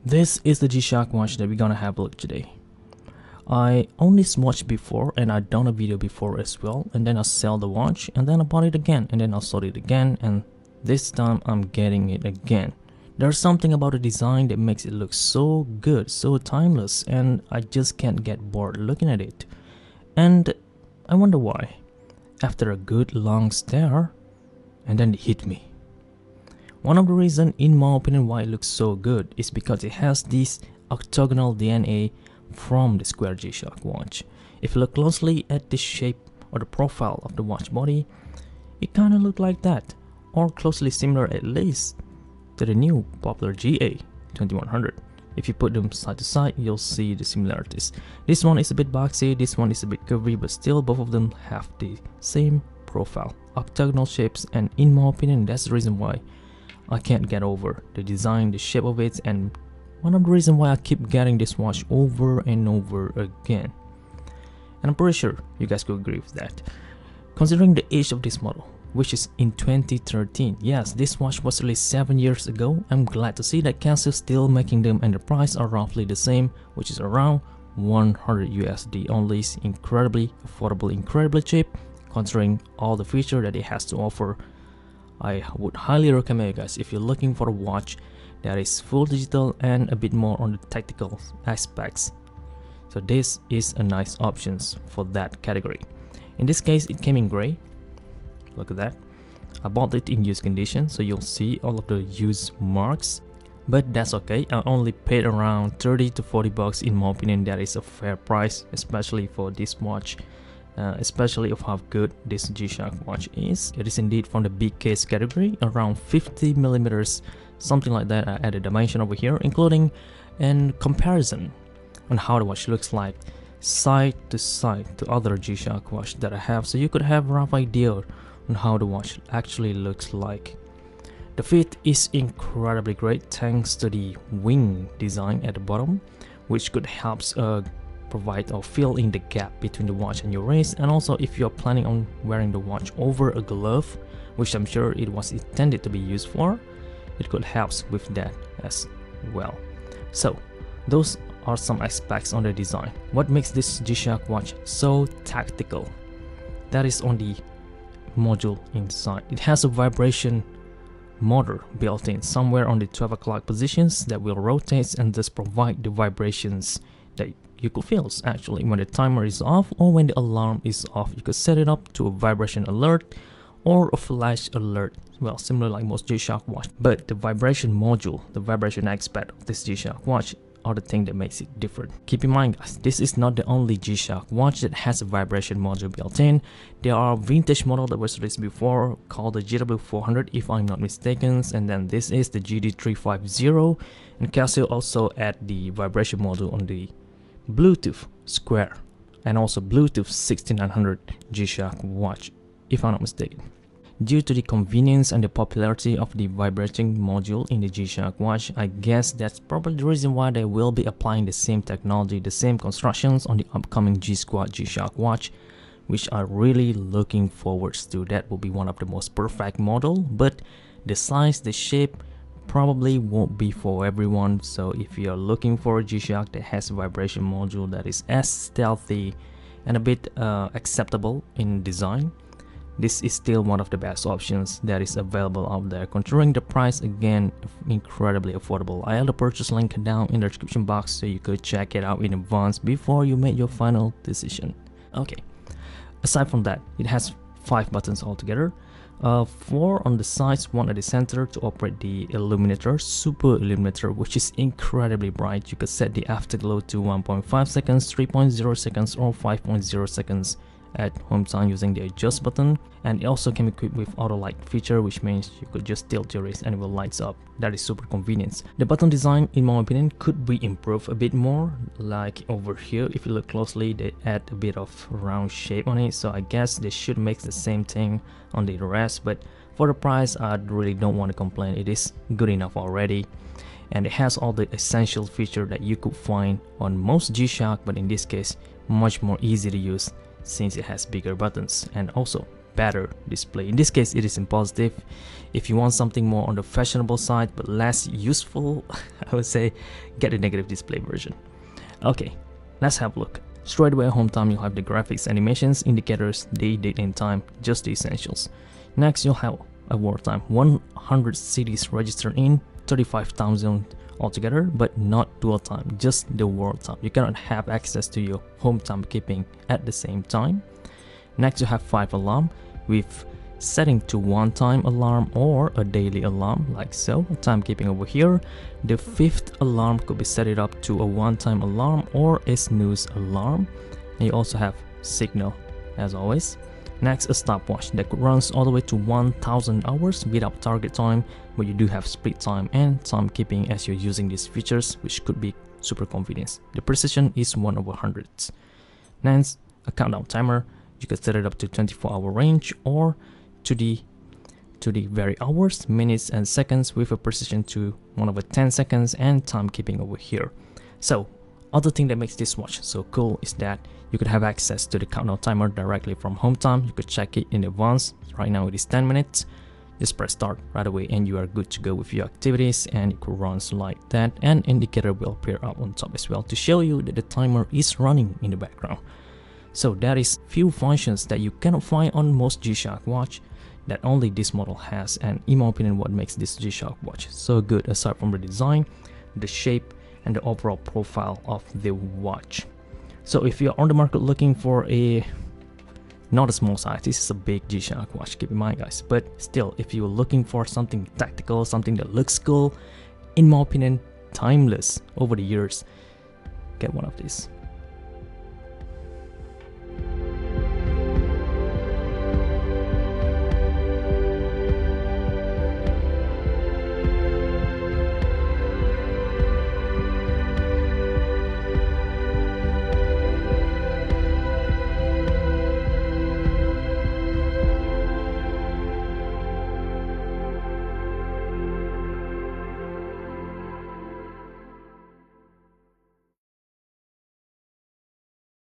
This is the G-Shock watch that we're gonna have a look today. I owned this watch before and I done a video before as well, and then I sell the watch and then I bought it again and then I sold it again, and this time I'm getting it again. There's something about the design that makes it look so good, so timeless, and I just can't get bored looking at it. And I wonder why. After a good long stare, and then it hit me. One of the reasons, in my opinion, why it looks so good is because it has this octagonal DNA from the square G-Shock watch. If you look closely at the shape or the profile of the watch body, it kinda looks like that, or closely similar at least to the new popular GA-2100. If you put them side to side, you'll see the similarities. This one is a bit boxy, this one is a bit curvy, but still both of them have the same profile, octagonal shapes, and in my opinion, that's the reason why I can't get over the design, the shape of it, and one of the reasons why I keep getting this watch over and over again. And I'm pretty sure you guys could agree with that. Considering the age of this model, which is in 2013, yes, this watch was released 7 years ago. I'm glad to see that Casio is still making them and the price are roughly the same, which is around 100 USD only. It's incredibly affordable, incredibly cheap, considering all the features that it has to offer. I would highly recommend you guys if you're looking for a watch that is full digital and a bit more on the tactical aspects. So this is a nice options for that category. In this case, it came in gray. Look at that. I bought it in used condition, so you'll see all of the used marks, but that's okay. I only paid around 30 to 40 bucks. In my opinion, that is a fair price, especially for this watch. Especially of how good this G-Shock watch is. It is indeed from the big case category, around 50 millimeters, something like that. I added dimension over here, including a comparison on how the watch looks like side to side to other G-Shock watch that I have, so you could have a rough idea on how the watch actually looks like. The fit is incredibly great thanks to the wing design at the bottom, which could help provide or fill in the gap between the watch and your wrist. And also, if you're planning on wearing the watch over a glove, which I'm sure it was intended to be used for, it could help with that as well. So those are some aspects on the design. What makes this G-Shock watch so tactical? That is on the module inside. It has a vibration motor built in somewhere on the 12 o'clock positions that will rotate and thus provide the vibrations that you could feel actually when the timer is off or when the alarm is off. You could set it up to a vibration alert or a flash alert, well, similar like most G-Shock watch. But the vibration module, the vibration aspect of this G-Shock watch are the thing that makes it different. Keep in mind guys, this is not the only G-Shock watch that has a vibration module built in. There are a vintage model that was released before called the GW-400 if I'm not mistaken, and then this is the GD-350, and Casio also add the vibration module on the Bluetooth Square and also Bluetooth 6900 G-Shock watch if I'm not mistaken. Due to the convenience and the popularity of the vibrating module in the G-Shock watch, I guess that's probably the reason why they will be applying the same technology, the same constructions on the upcoming G-Squad G-Shock watch, which I'm really looking forward to. That will be one of the most perfect model, but the size, the shape probably won't be for everyone. So if you're looking for a G-Shock that has a vibration module that is as stealthy and a bit acceptable in design, this is still one of the best options that is available out there. Considering the price, again, incredibly affordable. I have the purchase link down in the description box so you could check it out in advance before you make your final decision. Okay, aside from that, it has 5 buttons altogether. 4 on the sides, 1 at the center to operate the illuminator, super illuminator, which is incredibly bright. You could set the afterglow to 1.5 seconds, 3.0 seconds, or 5.0 seconds at home time using the adjust button. And it also came equipped with auto light feature, which means you could just tilt your wrist and it will lights up. That is super convenient. The button design, in my opinion, could be improved a bit more. Like over here, if you look closely, they add a bit of round shape on it, so I guess they should make the same thing on the rest. But for the price, I really don't want to complain. It is good enough already, and it has all the essential features that you could find on most G-Shock, but in this case much more easy to use since it has bigger buttons and also better display. In this case, it is in positive. If you want something more on the fashionable side but less useful, I would say get a negative display version. Okay, let's have a look. Straight away at home time, you'll have the graphics, animations, indicators, day, date, and time, just the essentials. Next, you'll have a war time. 100 cities registered in, 35,000 altogether, but not dual time, just the world time. You cannot have access to your home timekeeping at the same time. Next, you have 5 alarm with setting to one time alarm or a daily alarm, like so. Timekeeping over here. The 5th alarm could be set it up to a one-time alarm or a snooze alarm. And you also have signal, as always. Next, a stopwatch that runs all the way to 1000 hours without target time, but you do have split time and timekeeping as you're using these features, which could be super convenient. The precision is 1/100. Next, a countdown timer. You could set it up to 24-hour range or to the very hours, minutes, and seconds with a precision to 1/10 seconds and timekeeping over here. So, other thing that makes this watch so cool is that you could have access to the countdown timer directly from home time. You could check it in advance. Right now it is 10 minutes. Just press start right away and you are good to go with your activities, and it runs like that. An indicator will appear up on top as well to show you that the timer is running in the background. So that is few functions that you cannot find on most G-Shock watch that only this model has, and in my opinion what makes this G-Shock watch so good, aside from the design, the shape, and the overall profile of the watch. So if you're on the market looking for not a small size, this is a big G-Shock watch, keep in mind guys, but still, if you're looking for something tactical, something that looks cool, in my opinion timeless over the years, get one of these.